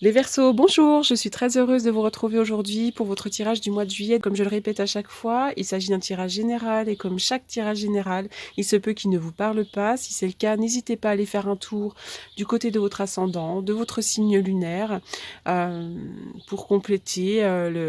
Les Verseaux, bonjour, je suis très heureuse de vous retrouver aujourd'hui pour votre tirage du mois de juillet. Comme je le répète à chaque fois, il s'agit d'un tirage général et comme chaque tirage général, il se peut qu'il ne vous parle pas. Si c'est le cas, n'hésitez pas à aller faire un tour du côté de votre ascendant, de votre signe lunaire, pour compléter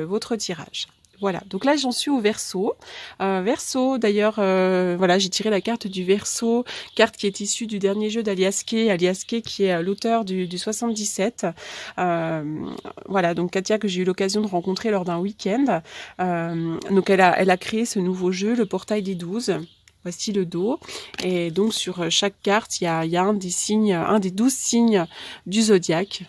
votre tirage. Voilà, donc là j'en suis au Verseau. Verseau, d'ailleurs, voilà, j'ai tiré la carte du Verseau, carte qui est issue du dernier jeu d'Alias Kay qui est l'auteur du 77. Voilà, donc Katia que j'ai eu l'occasion de rencontrer lors d'un week-end. Donc elle a créé ce nouveau jeu, le Portail des 12. Voici le dos. Et donc sur chaque carte, il y a un des signes, un des 12 signes du zodiaque.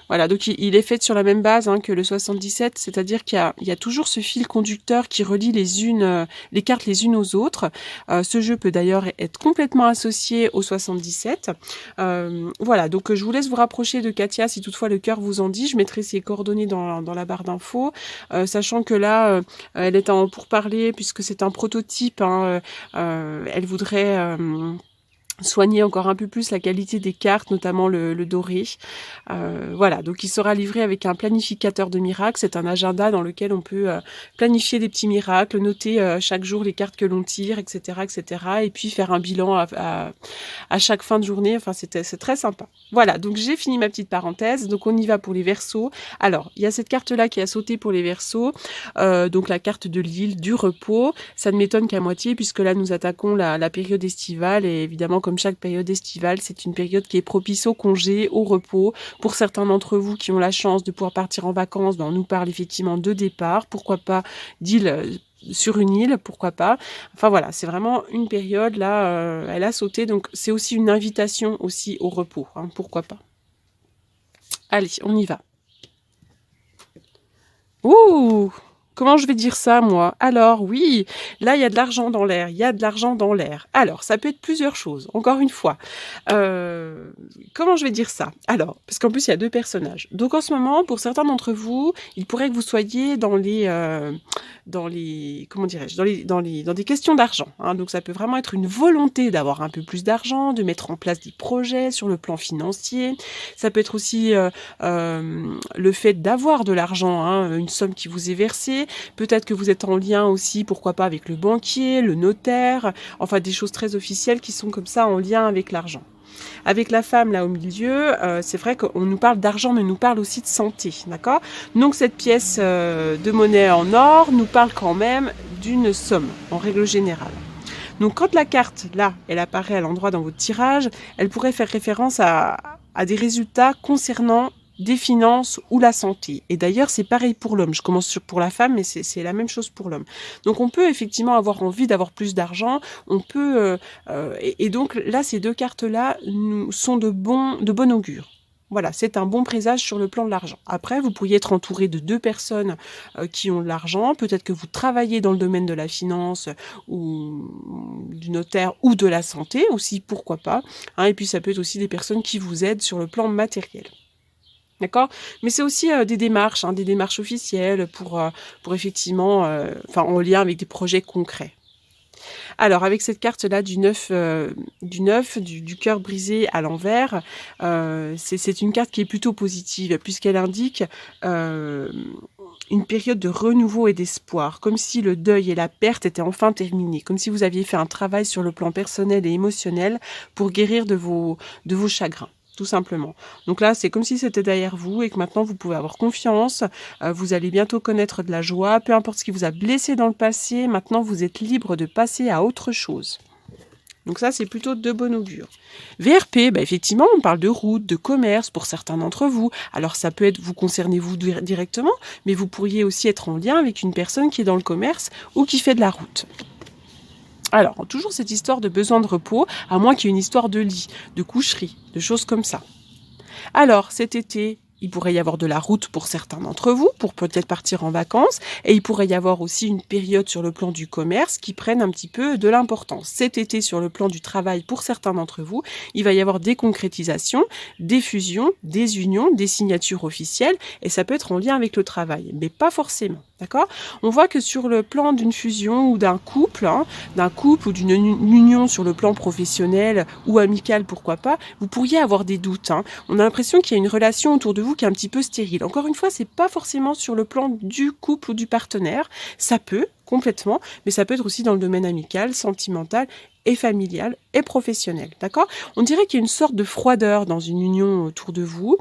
Voilà, donc il est fait sur la même base que le 77, c'est-à-dire qu'il y a toujours ce fil conducteur qui relie les cartes les unes aux autres. Ce jeu peut d'ailleurs être complètement associé au 77. Voilà, donc je vous laisse vous rapprocher de Katia si toutefois le cœur vous en dit. Je mettrai ses coordonnées dans la barre d'infos, sachant que là, elle est en pourparlers puisque c'est un prototype. Elle voudrait soigner encore un peu plus la qualité des cartes, notamment le doré. Voilà, donc il sera livré avec un planificateur de miracles. C'est un agenda dans lequel on peut planifier des petits miracles, noter chaque jour les cartes que l'on tire, etc., etc., et puis faire un bilan à chaque fin de journée. Enfin, c'est très sympa. Voilà, donc j'ai fini ma petite parenthèse. Donc on y va pour les Verseaux. Alors, il y a cette carte-là qui a sauté pour les Verseaux, donc la carte de l'île, du repos. Ça ne m'étonne qu'à moitié, puisque là, nous attaquons la période estivale, et évidemment, comme chaque période estivale, c'est une période qui est propice au congé, au repos. Pour certains d'entre vous qui ont la chance de pouvoir partir en vacances, on nous parle effectivement de départ, pourquoi pas d'île sur une île, pourquoi pas. Enfin voilà, c'est vraiment une période, là, elle a sauté, donc c'est aussi une invitation aussi au repos, pourquoi pas. Allez, on y va. Ouh! Comment je vais dire ça, moi? Alors, oui, là, il y a de l'argent dans l'air. Il y a de l'argent dans l'air. Alors, ça peut être plusieurs choses, encore une fois. Comment je vais dire ça? Alors, parce qu'en plus, il y a deux personnages. Donc, en ce moment, pour certains d'entre vous, il pourrait que vous soyez dans les comment dirais-je, dans des questions d'argent. Donc, ça peut vraiment être une volonté d'avoir un peu plus d'argent, de mettre en place des projets sur le plan financier. Ça peut être aussi le fait d'avoir de l'argent, une somme qui vous est versée. Peut-être que vous êtes en lien aussi, pourquoi pas, avec le banquier, le notaire, enfin des choses très officielles qui sont comme ça en lien avec l'argent. Avec la femme là au milieu, c'est vrai qu'on nous parle d'argent, mais on nous parle aussi de santé, d'accord? Donc cette pièce de monnaie en or nous parle quand même d'une somme, en règle générale. Donc quand la carte, là, elle apparaît à l'endroit dans votre tirage, elle pourrait faire référence à des résultats concernant des finances ou la santé. Et d'ailleurs, c'est pareil pour l'homme. Je commence pour la femme, mais c'est la même chose pour l'homme. Donc on peut effectivement avoir envie d'avoir plus d'argent. On peut et donc là, ces deux cartes-là sont de bon augure. Voilà, c'est un bon présage sur le plan de l'argent. Après, vous pourriez être entouré de deux personnes qui ont de l'argent. Peut-être que vous travaillez dans le domaine de la finance ou du notaire ou de la santé aussi, pourquoi pas. Et puis ça peut être aussi des personnes qui vous aident sur le plan matériel. D'accord? Mais c'est aussi des démarches officielles pour effectivement, en lien avec des projets concrets. Alors, avec cette carte-là du 9, du cœur brisé à l'envers, c'est une carte qui est plutôt positive, puisqu'elle indique une période de renouveau et d'espoir, comme si le deuil et la perte étaient enfin terminés, comme si vous aviez fait un travail sur le plan personnel et émotionnel pour guérir de vos chagrins. Tout simplement. Donc là, c'est comme si c'était derrière vous et que maintenant vous pouvez avoir confiance. Vous allez bientôt connaître de la joie. Peu importe ce qui vous a blessé dans le passé, maintenant vous êtes libre de passer à autre chose. Donc ça, c'est plutôt de bon augure. VRP, effectivement, on parle de route, de commerce pour certains d'entre vous. Alors ça peut être vous concernez vous directement, mais vous pourriez aussi être en lien avec une personne qui est dans le commerce ou qui fait de la route. Alors, toujours cette histoire de besoin de repos, à moins qu'il y ait une histoire de lit, de coucherie, de choses comme ça. Alors, cet été, il pourrait y avoir de la route pour certains d'entre vous, pour peut-être partir en vacances, et il pourrait y avoir aussi une période sur le plan du commerce qui prenne un petit peu de l'importance. Cet été, sur le plan du travail, pour certains d'entre vous, il va y avoir des concrétisations, des fusions, des unions, des signatures officielles, et ça peut être en lien avec le travail, mais pas forcément. D'accord? On voit que sur le plan d'une fusion ou d'un couple ou d'une union sur le plan professionnel ou amical, pourquoi pas, vous pourriez avoir des doutes, hein. On a l'impression qu'il y a une relation autour de vous qui est un petit peu stérile. Encore une fois, c'est pas forcément sur le plan du couple ou du partenaire. Ça peut, complètement, mais ça peut être aussi dans le domaine amical, sentimental et familial et professionnel, d'accord? On dirait qu'il y a une sorte de froideur dans une union autour de vous,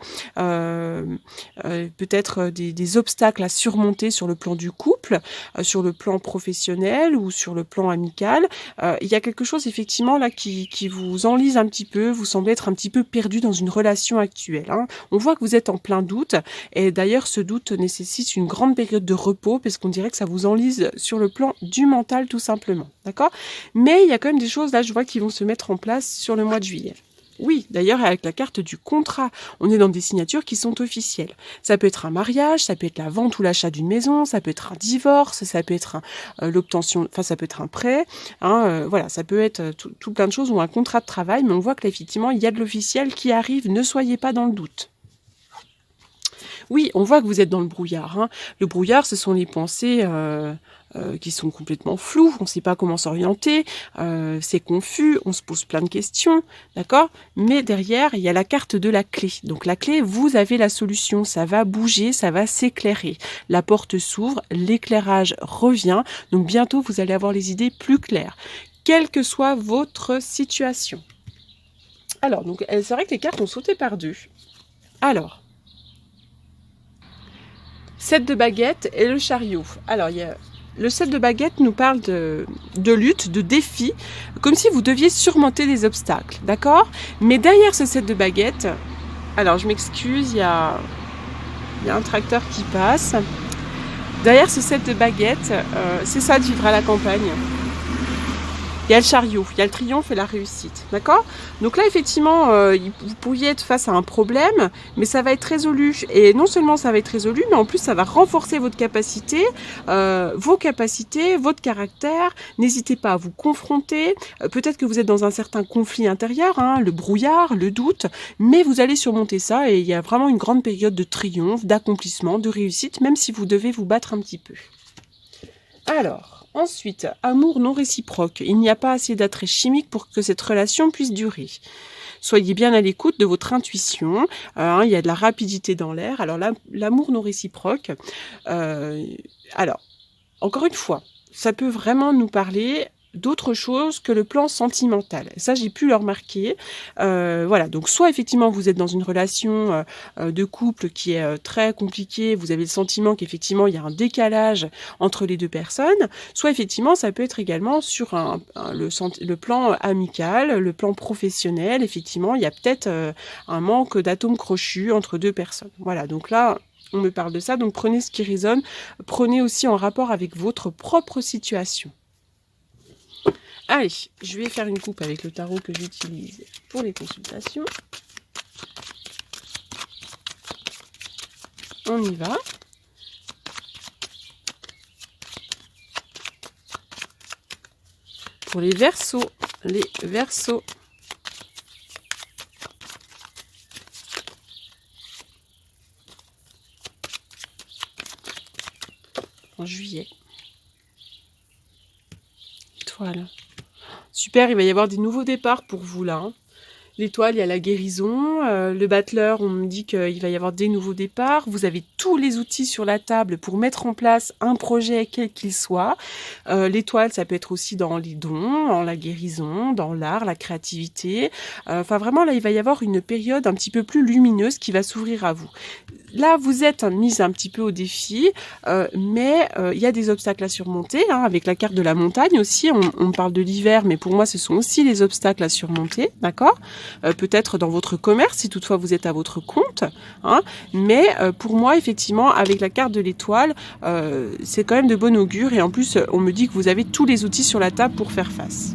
peut-être des obstacles à surmonter sur le plan du couple, sur le plan professionnel ou sur le plan amical. Il y a quelque chose effectivement là qui vous enlise un petit peu, vous semblez être un petit peu perdu dans une relation actuelle, hein. On voit que vous êtes en plein doute et d'ailleurs ce doute nécessite une grande période de repos parce qu'on dirait que ça vous enlise sur le plan du mental tout simplement, d'accord? Mais il y a quand même des choses là, je vois, qui vont se mettre en place sur le mois de juillet. Oui, d'ailleurs, avec la carte du contrat, on est dans des signatures qui sont officielles. Ça peut être un mariage, ça peut être la vente ou l'achat d'une maison, ça peut être un divorce, ça peut être l'obtention, enfin ça peut être un prêt, hein, voilà, ça peut être tout plein de choses ou un contrat de travail, mais on voit que là, effectivement, il y a de l'officiel qui arrive, ne soyez pas dans le doute. Oui, on voit que vous êtes dans le brouillard, hein. Le brouillard, ce sont les pensées qui sont complètement floues, on ne sait pas comment s'orienter, c'est confus, on se pose plein de questions, d'accord? Mais derrière, il y a la carte de la clé. Donc la clé, vous avez la solution, ça va bouger, ça va s'éclairer. La porte s'ouvre, l'éclairage revient, donc bientôt vous allez avoir les idées plus claires, quelle que soit votre situation. Alors, donc c'est vrai que les cartes ont sauté par-deux. Alors, 7 de baguettes et le chariot. Alors, le 7 de baguettes nous parle de lutte, de défi, comme si vous deviez surmonter des obstacles, d'accord? Mais derrière ce 7 de baguettes, alors je m'excuse, il y a un tracteur qui passe. Derrière ce 7 de baguettes, c'est ça de vivre à la campagne. Il y a le chariot, il y a le triomphe et la réussite, d'accord? Donc là, effectivement, vous pourriez être face à un problème, mais ça va être résolu. Et non seulement ça va être résolu, mais en plus, ça va renforcer votre capacité, vos capacités, votre caractère. N'hésitez pas à vous confronter. Peut-être que vous êtes dans un certain conflit intérieur, hein, le brouillard, le doute, mais vous allez surmonter ça et il y a vraiment une grande période de triomphe, d'accomplissement, de réussite, même si vous devez vous battre un petit peu. Alors... Ensuite, amour non réciproque. Il n'y a pas assez d'attrait chimique pour que cette relation puisse durer. Soyez bien à l'écoute de votre intuition. Il y a de la rapidité dans l'air. Alors l'amour non réciproque. Alors, encore une fois, ça peut vraiment nous parler d'autre chose que le plan sentimental. Ça, j'ai pu le remarquer. Voilà, donc soit effectivement vous êtes dans une relation de couple qui est très compliquée, vous avez le sentiment qu'effectivement il y a un décalage entre les deux personnes, soit effectivement ça peut être également sur le plan amical, le plan professionnel, effectivement il y a peut-être un manque d'atomes crochus entre deux personnes. Voilà, donc là on me parle de ça, donc prenez ce qui résonne, prenez aussi en rapport avec votre propre situation. Allez, je vais faire une coupe avec le tarot que j'utilise pour les consultations. On y va. Pour les Verseaux, en juillet. Étoile. Super, il va y avoir des nouveaux départs pour vous là, hein. L'étoile, il y a la guérison. Le battleur, on me dit qu'il va y avoir des nouveaux départs. Vous avez tous les outils sur la table pour mettre en place un projet quel qu'il soit. L'étoile, ça peut être aussi dans les dons, dans la guérison, dans l'art, la créativité. Enfin, vraiment, là, il va y avoir une période un petit peu plus lumineuse qui va s'ouvrir à vous. Là, vous êtes mise un petit peu au défi, mais il y a des obstacles à surmonter, hein, avec la carte de la montagne aussi. On parle de l'hiver, mais pour moi, ce sont aussi les obstacles à surmonter, d'accord? Peut-être dans votre commerce, si toutefois vous êtes à votre compte, hein, mais pour moi, effectivement, avec la carte de l'étoile, c'est quand même de bon augure, et en plus, on me dit que vous avez tous les outils sur la table pour faire face.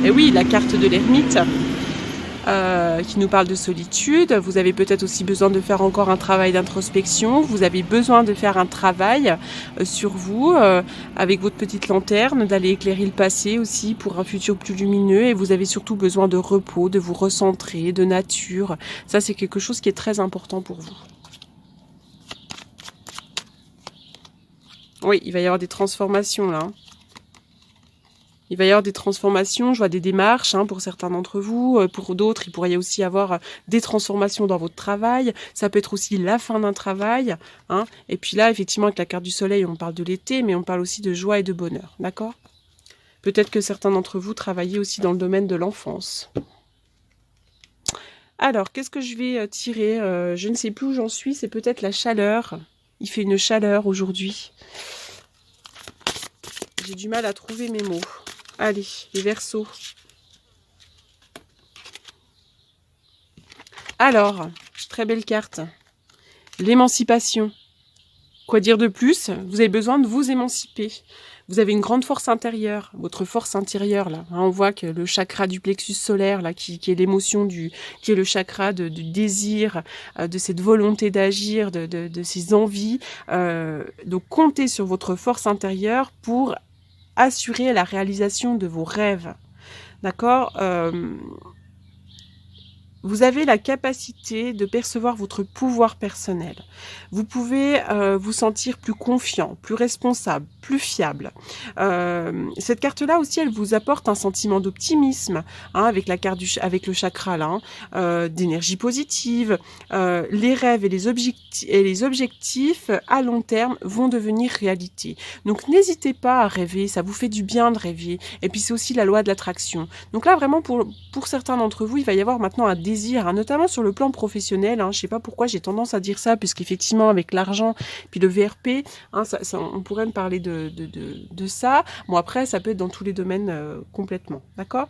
Et oui, la carte de l'ermite. qui nous parle de solitude. Vous avez peut-être aussi besoin de faire encore un travail d'introspection. Vous avez besoin de faire un travail sur vous, avec votre petite lanterne, d'aller éclairer le passé aussi pour un futur plus lumineux. Et vous avez surtout besoin de repos, de vous recentrer, de nature. Ça, c'est quelque chose qui est très important pour vous. Oui, il va y avoir des transformations là. Il va y avoir des transformations, je vois des démarches pour certains d'entre vous. Pour d'autres, il pourrait aussi y avoir des transformations dans votre travail. Ça peut être aussi la fin d'un travail. Et puis là, effectivement, avec la carte du soleil, on parle de l'été, mais on parle aussi de joie et de bonheur. D'accord ? Peut-être que certains d'entre vous travaillez aussi dans le domaine de l'enfance. Alors, qu'est-ce que je vais tirer ? Je ne sais plus où j'en suis, c'est peut-être la chaleur. Il fait une chaleur aujourd'hui. J'ai du mal à trouver mes mots. Allez, les Verseaux. Alors, très belle carte. L'émancipation. Quoi dire de plus ? Vous avez besoin de vous émanciper. Vous avez une grande force intérieure, votre force intérieure là. On voit que le chakra du plexus solaire là, qui est l'émotion qui est le chakra du désir, de cette volonté d'agir, de ces envies. Donc comptez sur votre force intérieure pour assurer la réalisation de vos rêves. D'accord ? Vous avez la capacité de percevoir votre pouvoir personnel. Vous pouvez vous sentir plus confiant, plus responsable, plus fiable. Cette carte-là aussi, elle vous apporte un sentiment d'optimisme, avec la carte avec le chakra là, d'énergie positive. Les rêves et les objectifs à long terme vont devenir réalité. Donc n'hésitez pas à rêver, ça vous fait du bien de rêver. Et puis c'est aussi la loi de l'attraction. Donc là vraiment pour certains d'entre vous, il va y avoir maintenant un désir, notamment sur le plan professionnel. Je ne sais pas pourquoi j'ai tendance à dire ça, puisqu'effectivement avec l'argent, puis le VRP, on pourrait me parler de ça. Bon après, ça peut être dans tous les domaines complètement, d'accord ?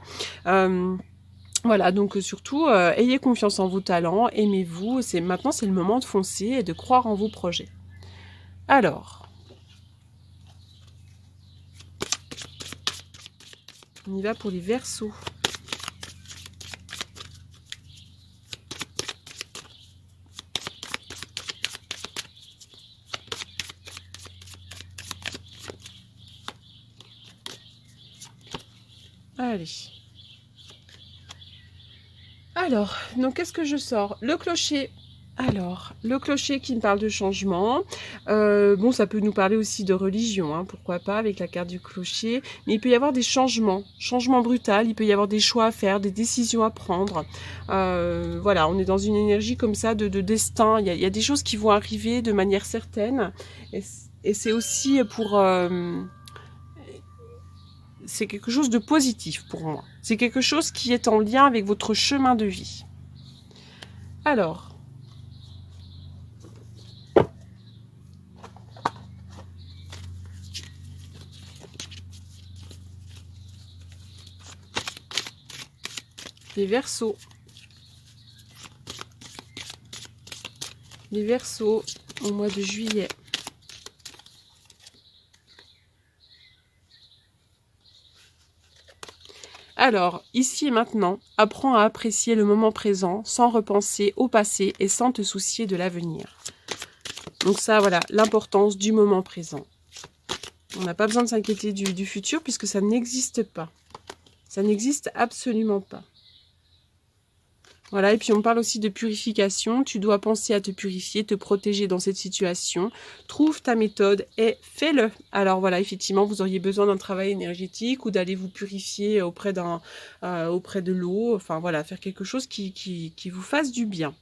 Voilà, donc surtout, ayez confiance en vos talents, aimez-vous. Maintenant, c'est le moment de foncer et de croire en vos projets. Alors, on y va pour les Verseaux. Allez. Alors, donc qu'est-ce que je sors ? Le clocher. Alors, le clocher qui me parle de changement. Bon, ça peut nous parler aussi de religion, pourquoi pas, avec la carte du clocher. Mais il peut y avoir des changements brutaux. Il peut y avoir des choix à faire, des décisions à prendre. Voilà, on est dans une énergie comme ça de destin. Il y a des choses qui vont arriver de manière certaine. Et c'est aussi pour... c'est quelque chose de positif pour moi. C'est quelque chose qui est en lien avec votre chemin de vie. Alors, les Verseaux. Les Verseaux au mois de juillet. Alors, ici et maintenant, apprends à apprécier le moment présent sans repenser au passé et sans te soucier de l'avenir. Donc ça, voilà, l'importance du moment présent. On n'a pas besoin de s'inquiéter du futur puisque ça n'existe pas. Ça n'existe absolument pas. Voilà, et puis on parle aussi de purification. Tu dois penser à te purifier, te protéger dans cette situation. Trouve ta méthode et fais-le. Alors voilà, effectivement, vous auriez besoin d'un travail énergétique ou d'aller vous purifier auprès de l'eau. Enfin voilà, faire quelque chose qui vous fasse du bien.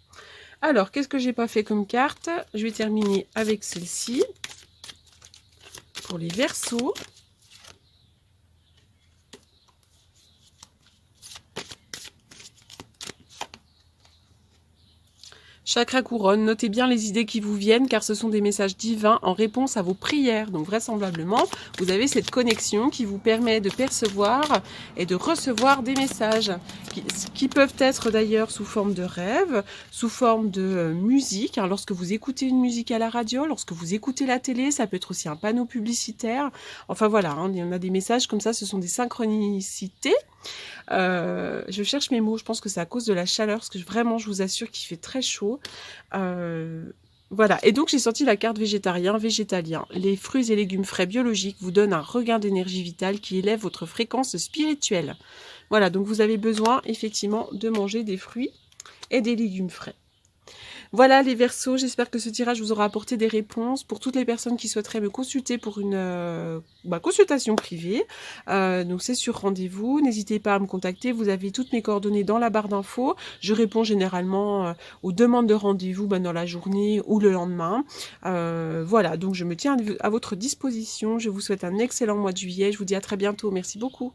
Alors, qu'est-ce que j'ai pas fait comme carte ? Je vais terminer avec celle-ci. Pour les Verseaux. Chakra couronne, notez bien les idées qui vous viennent car ce sont des messages divins en réponse à vos prières. Donc vraisemblablement, vous avez cette connexion qui vous permet de percevoir et de recevoir des messages qui peuvent être d'ailleurs sous forme de rêve, sous forme de musique. Alors, lorsque vous écoutez une musique à la radio, lorsque vous écoutez la télé, ça peut être aussi un panneau publicitaire. Enfin voilà, il y en a des messages comme ça, ce sont des synchronicités. Je cherche mes mots, je pense que c'est à cause de la chaleur, parce que vraiment, je vous assure qu'il fait très chaud. Voilà, et donc j'ai sorti la carte végétarien, végétalien. Les fruits et légumes frais biologiques vous donnent un regain d'énergie vitale qui élève votre fréquence spirituelle. Voilà, donc vous avez besoin effectivement de manger des fruits et des légumes frais. Voilà les Verseaux, j'espère que ce tirage vous aura apporté des réponses. Pour toutes les personnes qui souhaiteraient me consulter pour une consultation privée, donc c'est sur rendez-vous. N'hésitez pas à me contacter, vous avez toutes mes coordonnées dans la barre d'infos. Je réponds généralement aux demandes de rendez-vous dans la journée ou le lendemain. Voilà, donc je me tiens à votre disposition. Je vous souhaite un excellent mois de juillet. Je vous dis à très bientôt. Merci beaucoup.